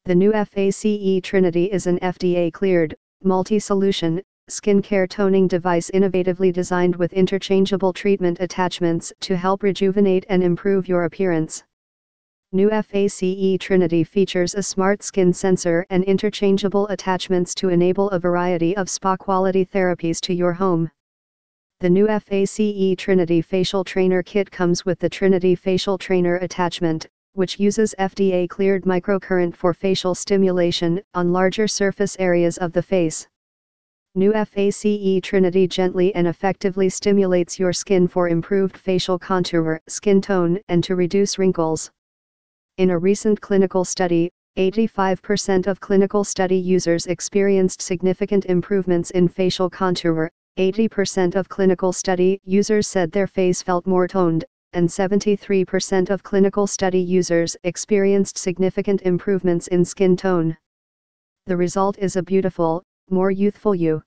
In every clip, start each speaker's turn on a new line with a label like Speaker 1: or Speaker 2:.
Speaker 1: The new FACE Trinity is an FDA-cleared, multi-solution, skincare toning device innovatively designed with interchangeable treatment attachments to help rejuvenate and improve your appearance. New FACE Trinity features a smart skin sensor and interchangeable attachments to enable a variety of spa-quality therapies to your home. The new FACE Trinity Facial Trainer Kit comes with the Trinity Facial Trainer attachment, which uses FDA-cleared microcurrent for facial stimulation on larger surface areas of the face. New FACE Trinity gently and effectively stimulates your skin for improved facial contour, skin tone, and to reduce wrinkles. In a recent clinical study, 85% of clinical study users experienced significant improvements in facial contour, 80% of clinical study users said their face felt more toned, and 73% of clinical study users experienced significant improvements in skin tone. The result is a beautiful, more youthful you.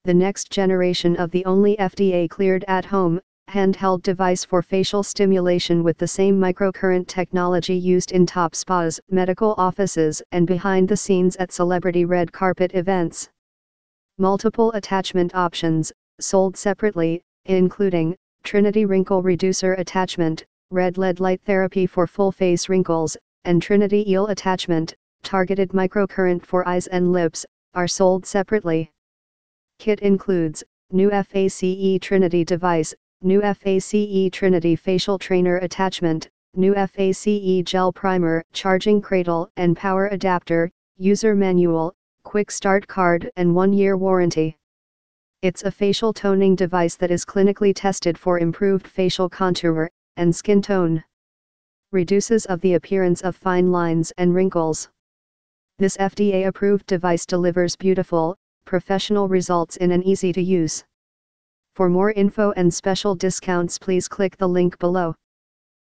Speaker 1: The next generation of the only FDA-cleared at-home, handheld device for facial stimulation with the same microcurrent technology used in top spas, medical offices, and behind the scenes at celebrity red carpet events. Multiple attachment options, sold separately, including Trinity Wrinkle Reducer Attachment, Red LED Light Therapy for full face wrinkles, and Trinity Eel Attachment, targeted microcurrent for eyes and lips, are sold separately. Kit includes new FACE Trinity device, new FACE Trinity Facial Trainer Attachment, new FACE Gel Primer, Charging Cradle and Power Adapter, User Manual, Quick Start Card and 1-year warranty. It's a facial toning device that is clinically tested for improved facial contour and skin tone. Reduces of the appearance of fine lines and wrinkles. This FDA-approved device delivers beautiful, professional results in an easy-to-use. For more info and special discounts, please click the link below.